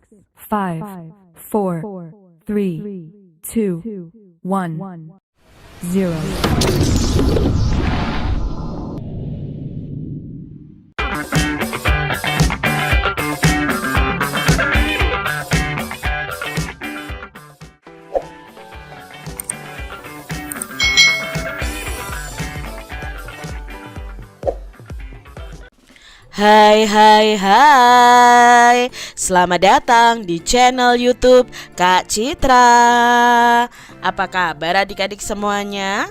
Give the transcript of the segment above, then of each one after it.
5, 4, 3, 2, 1, 0. Hai hai hai, selamat datang di channel YouTube Kak Citra. Apa kabar adik-adik semuanya?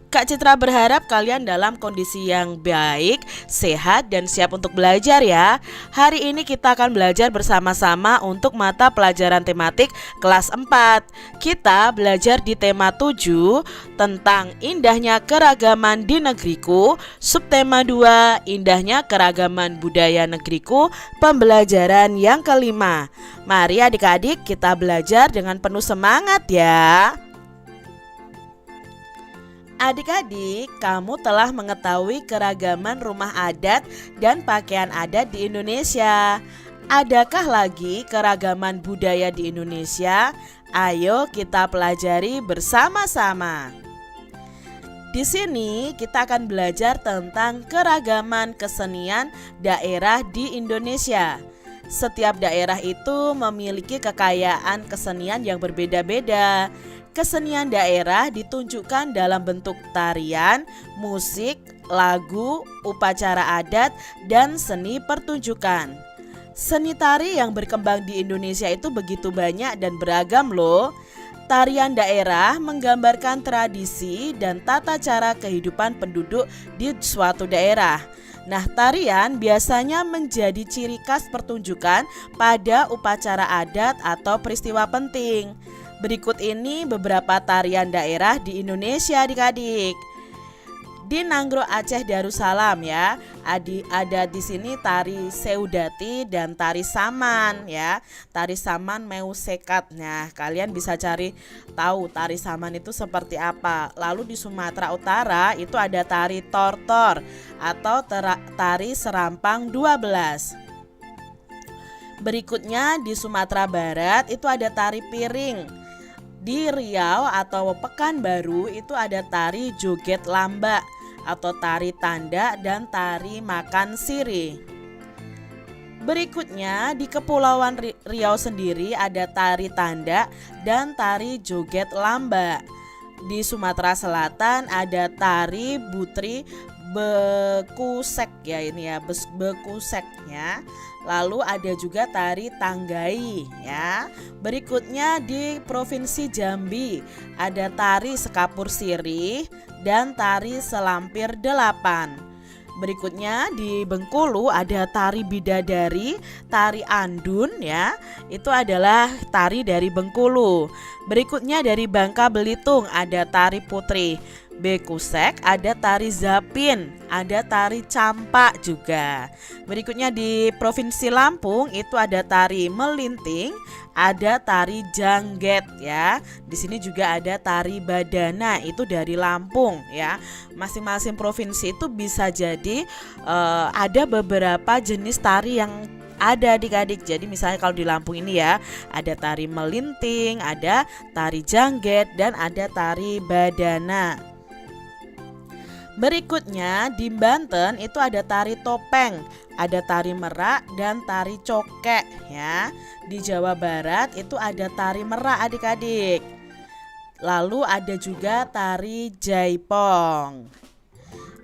Kak Citra berharap kalian dalam kondisi yang baik, sehat, dan siap untuk belajar ya. Hari ini kita akan belajar bersama-sama untuk mata pelajaran tematik kelas 4. Kita belajar di tema 7 tentang indahnya keragaman di negeriku. Subtema 2, indahnya keragaman budaya negeriku, pembelajaran yang kelima. Mari adik-adik kita belajar dengan penuh semangat ya. Adik-adik, kamu telah mengetahui keragaman rumah adat dan pakaian adat di Indonesia. Adakah lagi keragaman budaya di Indonesia? Ayo kita pelajari bersama-sama. Di sini kita akan belajar tentang keragaman kesenian daerah di Indonesia. Setiap daerah itu memiliki kekayaan kesenian yang berbeda-beda. Kesenian daerah ditunjukkan dalam bentuk tarian, musik, lagu, upacara adat, dan seni pertunjukan. Seni tari yang berkembang di Indonesia itu begitu banyak dan beragam loh. Tarian daerah menggambarkan tradisi dan tata cara kehidupan penduduk di suatu daerah. Nah, tarian biasanya menjadi ciri khas pertunjukan pada upacara adat atau peristiwa penting. Berikut ini beberapa tarian daerah di Indonesia adik-adik. Di Nanggro Aceh Darussalam ya, ada di sini tari Seudati dan tari Saman ya. Tari Saman Meu Sekat. Nah, kalian bisa cari tahu tari Saman itu seperti apa. Lalu di Sumatera Utara itu ada tari Tortor atau tari Serampang 12. Berikutnya di Sumatera Barat itu ada tari Piring. Di Riau atau Pekanbaru itu ada tari Joget Lamba atau tari Tanda dan tari Makan Sirih. Berikutnya di Kepulauan Riau sendiri ada tari Tanda dan tari Joget Lamba. Di Sumatera Selatan ada tari Butri Bekusek ya, ini ya Bekuseknya. Lalu ada juga tari Tanggai ya. Berikutnya di Provinsi Jambi ada tari Sekapur Sirih dan tari Selampir 8. Berikutnya di Bengkulu ada tari Bidadari, tari Andun ya. Itu adalah tari dari Bengkulu. Berikutnya dari Bangka Belitung ada tari Putri Bekusek, ada tari Zapin, ada tari Campak juga. Berikutnya di Provinsi Lampung itu ada tari Melinting, ada tari Jangget ya. Di sini juga ada tari Badana, itu dari Lampung ya. Masing-masing provinsi itu bisa jadi ada beberapa jenis tari yang ada adik-adik. Jadi misalnya kalau di Lampung ini ya, ada tari Melinting, ada tari Jangget, dan ada tari Badana. Berikutnya di Banten itu ada tari Topeng, ada tari Merak dan tari Cokek ya. Di Jawa Barat itu ada tari Merak adik-adik. Lalu ada juga tari Jaipong.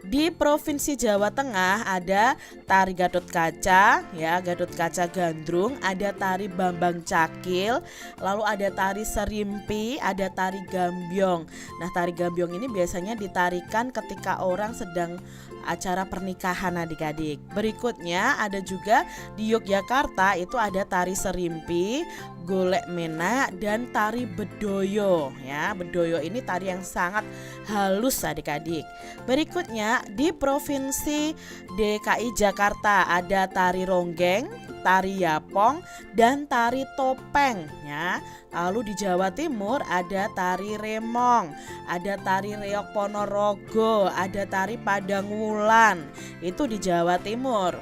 Di Provinsi Jawa Tengah ada tari Gatot Kaca ya, Gatot Kaca Gandrung, ada tari Bambang Cakil, lalu ada tari Serimpi, ada tari Gambyong. Nah, tari Gambyong ini biasanya ditarikan ketika orang sedang acara pernikahan adik-adik. Berikutnya ada juga di Yogyakarta itu ada tari Serimpi, Golek Mena, dan tari Bedoyo ya. Bedoyo ini tari yang sangat halus adik-adik. Berikutnya di Provinsi DKI Jakarta ada tari Ronggeng, tari Yapong, dan tari Topeng ya. Lalu di Jawa Timur ada tari Remong, ada tari Reok Ponorogo, ada tari Padang Wulan. Itu di Jawa Timur.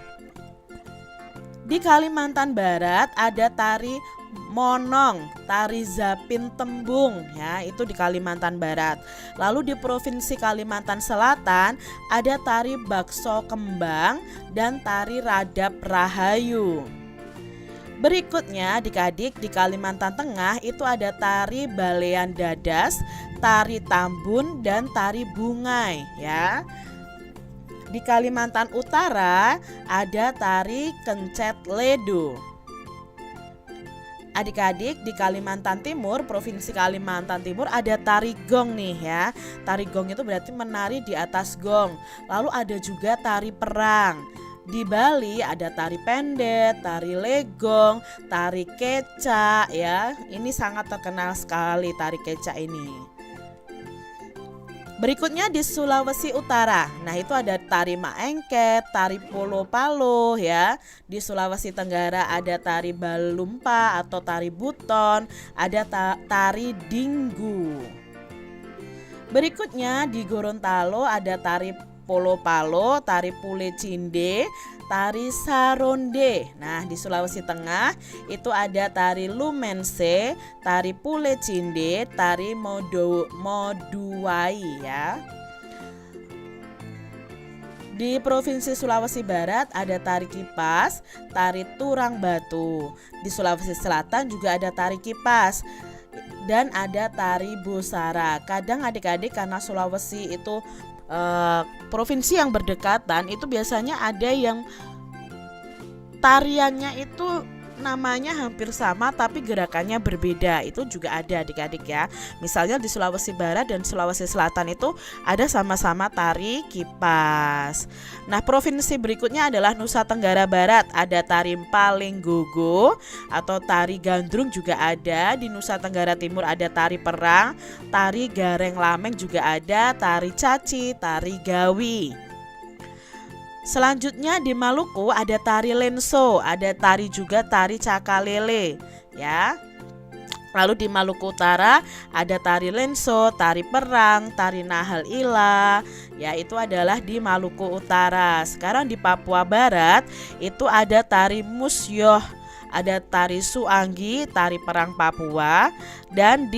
Di Kalimantan Barat ada tari monong, tari zapin tembung ya, itu di Kalimantan Barat. Lalu di Provinsi Kalimantan Selatan ada tari bakso kembang dan tari radap rahayu. Berikutnya adik-adik di Kalimantan Tengah itu ada tari balean dadas, tari tambun dan tari bungai ya. Di Kalimantan Utara ada tari kencet ledo. Adik-adik di Kalimantan Timur, Provinsi Kalimantan Timur ada tari gong nih ya. Tari gong itu berarti menari di atas gong. Lalu ada juga tari perang. Di Bali ada tari pendet, tari legong, tari keca ya. Ini sangat terkenal sekali tari keca ini. Berikutnya di Sulawesi Utara. Nah, itu ada tari maengket, tari polo-palo ya. Di Sulawesi Tenggara ada tari balumpa atau tari buton, ada tari dinggu. Berikutnya di Gorontalo ada tari polo-palo, tari pule cinde, tari saronde. Nah, di Sulawesi Tengah itu ada tari lumense, tari pule cinde, tari moduwai ya. Di Provinsi Sulawesi Barat ada tari kipas, tari turang batu. Di Sulawesi Selatan juga ada tari kipas dan ada tari busara. Kadang adik-adik karena Sulawesi itu provinsi yang berdekatan, itu biasanya ada yang tariannya itu namanya hampir sama tapi gerakannya berbeda. Itu juga ada adik-adik ya. Misalnya di Sulawesi Barat dan Sulawesi Selatan itu ada sama-sama tari kipas. Nah, provinsi berikutnya adalah Nusa Tenggara Barat. Ada tari palinggogo atau tari gandrung juga ada. Di Nusa Tenggara Timur ada tari perang, tari gareng lameng juga ada, tari caci, tari gawi. Selanjutnya di Maluku ada tari lenso, ada tari juga tari cakalele ya. Lalu di Maluku Utara ada tari lenso, tari perang, tari nahal ila ya, itu adalah di Maluku Utara. Sekarang di Papua Barat itu ada tari musyoh, ada tari suanggi, tari perang Papua, dan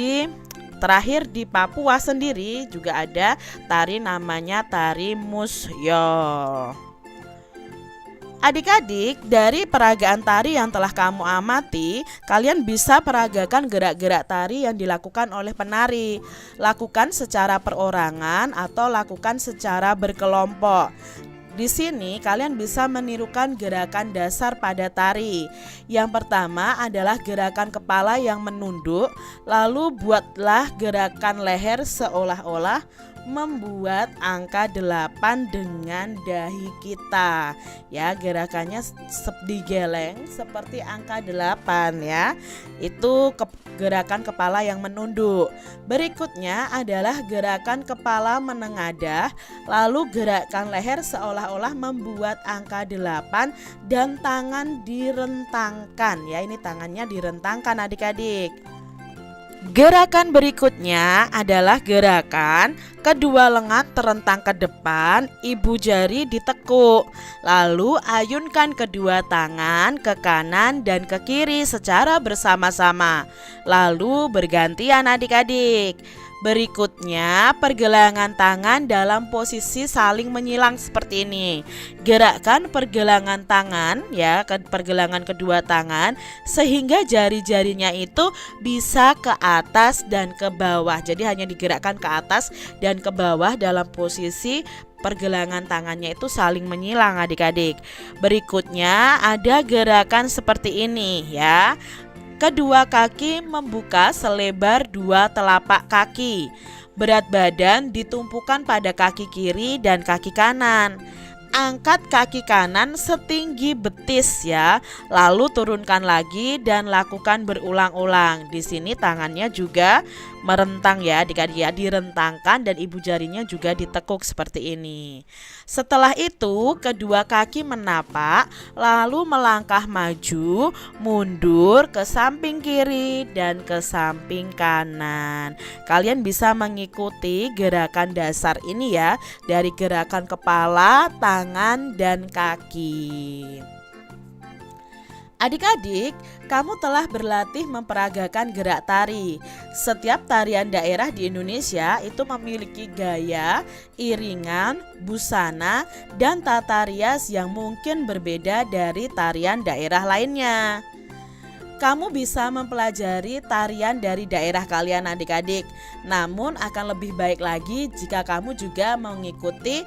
terakhir di Papua sendiri juga ada tari namanya tari musyoh. Adik-adik, dari peragaan tari yang telah kamu amati, kalian bisa peragakan gerak-gerak tari yang dilakukan oleh penari. Lakukan secara perorangan atau lakukan secara berkelompok. Di sini kalian bisa menirukan gerakan dasar pada tari. Yang pertama adalah gerakan kepala yang menunduk, lalu buatlah gerakan leher seolah-olah membuat angka 8 dengan dahi kita. Ya, gerakannya digeleng seperti angka 8 ya. Itu gerakan kepala yang menunduk. Berikutnya adalah gerakan kepala menengadah, lalu gerakan leher seolah-olah membuat angka 8 dan tangan direntangkan. Ya, ini tangannya direntangkan adik-adik. Gerakan berikutnya adalah gerakan kedua lengan terentang ke depan, ibu jari ditekuk. Lalu ayunkan kedua tangan ke kanan dan ke kiri secara bersama-sama. Lalu bergantian adik-adik. Berikutnya pergelangan tangan dalam posisi saling menyilang seperti ini. Gerakkan pergelangan tangan ya, pergelangan kedua tangan sehingga jari-jarinya itu bisa ke atas dan ke bawah. Jadi hanya digerakkan ke atas dan ke bawah dalam posisi pergelangan tangannya itu saling menyilang adik-adik. Berikutnya ada gerakan seperti ini ya. Kedua kaki membuka selebar 2 telapak kaki. Berat badan ditumpukan pada kaki kiri dan kaki kanan. Angkat kaki kanan setinggi betis ya. Lalu turunkan lagi dan lakukan berulang-ulang. Di sini tangannya juga merentang ya, direntangkan dan ibu jarinya juga ditekuk seperti ini. Setelah itu kedua kaki menapak, lalu melangkah maju, mundur ke samping kiri dan ke samping kanan. Kalian bisa mengikuti gerakan dasar ini ya, dari gerakan kepala, tangan, dan kaki. Adik-adik, kamu telah berlatih memperagakan gerak tari. Setiap tarian daerah di Indonesia itu memiliki gaya, iringan, busana, dan tata rias yang mungkin berbeda dari tarian daerah lainnya. Kamu bisa mempelajari tarian dari daerah kalian adik-adik. Namun akan lebih baik lagi jika kamu juga mengikuti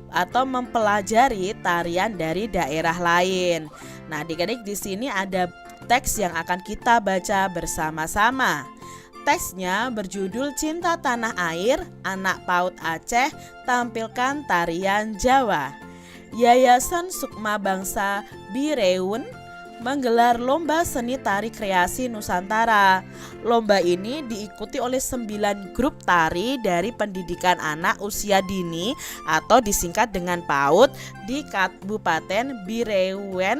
atau mempelajari tarian dari daerah lain. Nah, adik-adik di sini ada teks yang akan kita baca bersama-sama. Teksnya berjudul Cinta Tanah Air, Anak PAUD Aceh tampilkan tarian Jawa. Yayasan Sukma Bangsa Bireun menggelar lomba seni tari kreasi Nusantara. Lomba ini diikuti oleh 9 grup tari dari pendidikan anak usia dini atau disingkat dengan PAUD di Kabupaten Bireuen,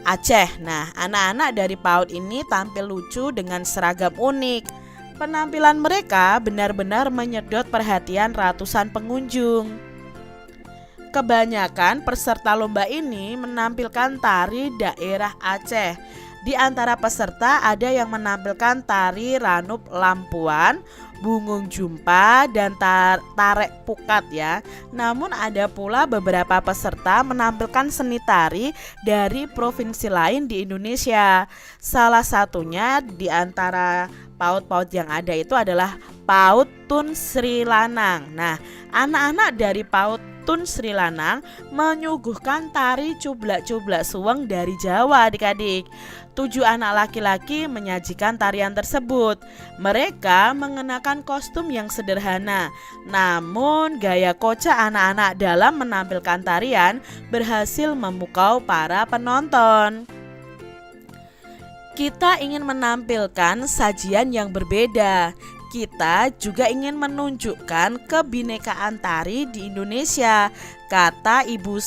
Aceh. Nah, anak-anak dari PAUD ini tampil lucu dengan seragam unik. Penampilan mereka benar-benar menyedot perhatian ratusan pengunjung. Kebanyakan peserta lomba ini menampilkan tari daerah Aceh. Di antara peserta ada yang menampilkan tari Ranup Lampuan, Bungung Jumpa, dan Tarek Pukat ya. Namun ada pula beberapa peserta menampilkan seni tari dari provinsi lain di Indonesia. Salah satunya di antara PAUD-PAUD yang ada itu adalah PAUD Tun Sri Lanang. Nah, anak-anak dari PAUD Tun Sri Lanang menyuguhkan tari cublak-cublak suweng dari Jawa adik-adik. 7 anak laki-laki menyajikan tarian tersebut. Mereka mengenakan kostum yang sederhana. Namun gaya kocak anak-anak dalam menampilkan tarian berhasil memukau para penonton. Kita ingin menampilkan sajian yang berbeda. Kita juga ingin menunjukkan kebinekaan tari di Indonesia, kata Ibu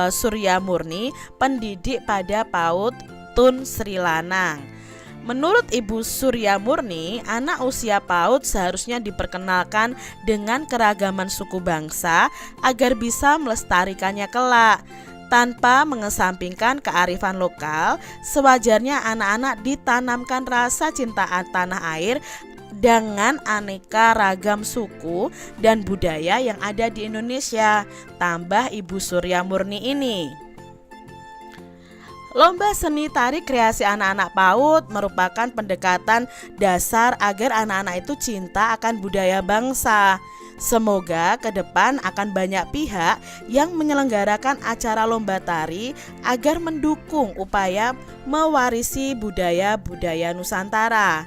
Surya Murni, pendidik pada PAUD Tun Sri Lanang. Menurut Ibu Surya Murni, anak usia PAUD seharusnya diperkenalkan dengan keragaman suku bangsa agar bisa melestarikannya kelak. Tanpa mengesampingkan kearifan lokal, sewajarnya anak-anak ditanamkan rasa cinta tanah air dengan aneka ragam suku dan budaya yang ada di Indonesia, tambah Ibu Surya Murni ini. Lomba seni tari kreasi anak-anak PAUD merupakan pendekatan dasar agar anak-anak itu cinta akan budaya bangsa. Semoga ke depan akan banyak pihak yang menyelenggarakan acara lomba tari agar mendukung upaya mewarisi budaya-budaya Nusantara.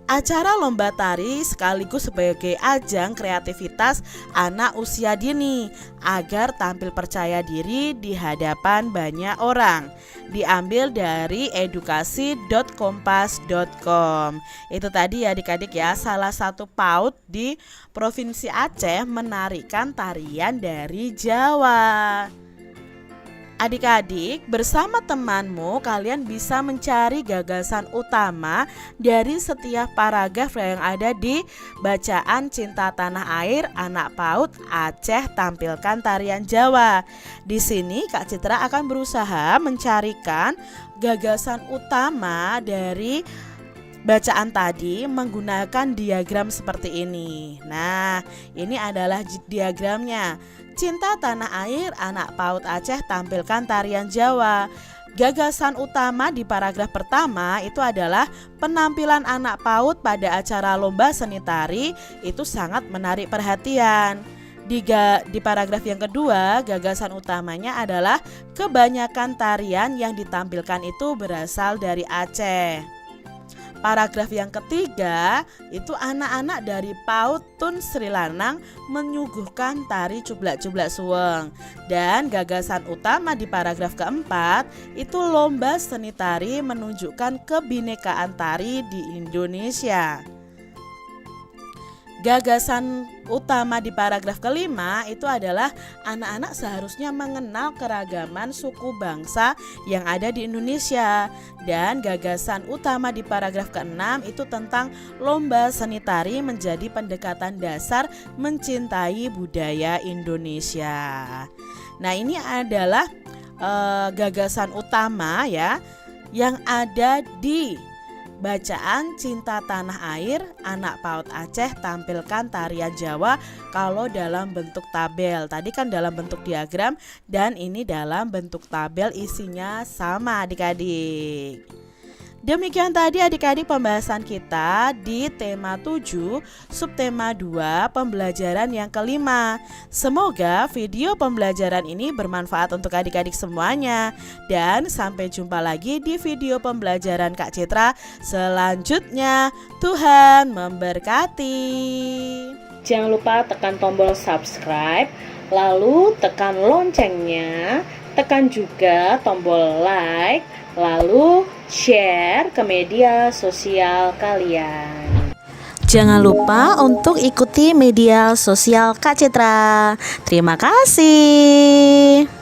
Acara lomba tari sekaligus sebagai ajang kreativitas anak usia dini agar tampil percaya diri di hadapan banyak orang. Diambil dari edukasi.kompas.com. Itu tadi ya adik-adik ya, salah satu PAUD di Provinsi Aceh menarikan tarian dari Jawa. Adik-adik, bersama temanmu kalian bisa mencari gagasan utama dari setiap paragraf yang ada di bacaan Cinta Tanah Air, Anak PAUD Aceh tampilkan tarian Jawa. Di sini Kak Citra akan berusaha mencarikan gagasan utama dari bacaan tadi menggunakan diagram seperti ini. Nah, ini adalah diagramnya. Cinta Tanah Air, Anak PAUD Aceh tampilkan tarian Jawa. Gagasan utama di paragraf pertama itu adalah penampilan anak PAUD pada acara lomba seni tari itu sangat menarik perhatian. Di paragraf yang kedua, gagasan utamanya adalah kebanyakan tarian yang ditampilkan itu berasal dari Aceh. Paragraf yang ketiga itu anak-anak dari PAUD Tun Sri Lanang menyuguhkan tari cublak-cublak suweng. Dan gagasan utama di paragraf keempat itu lomba seni tari menunjukkan kebinekaan tari di Indonesia. Gagasan utama di paragraf kelima itu adalah anak-anak seharusnya mengenal keragaman suku bangsa yang ada di Indonesia. Dan gagasan utama di paragraf keenam itu tentang lomba seni tari menjadi pendekatan dasar mencintai budaya Indonesia. Nah, ini adalah gagasan utama ya. yang ada di bacaan Cinta Tanah Air, Anak PAUD Aceh tampilkan tarian Jawa kalau dalam bentuk tabel. Tadi kan dalam bentuk diagram dan ini dalam bentuk tabel, isinya sama adik-adik. Demikian tadi adik-adik pembahasan kita di tema 7, subtema 2, pembelajaran yang kelima. Semoga video pembelajaran ini bermanfaat untuk adik-adik semuanya. Dan sampai jumpa lagi di video pembelajaran Kak Citra selanjutnya. Tuhan memberkati. Jangan lupa tekan tombol subscribe, lalu tekan loncengnya, tekan juga tombol like, lalu share ke media sosial kalian. Jangan lupa untuk ikuti media sosial Kak Citra. Terima kasih.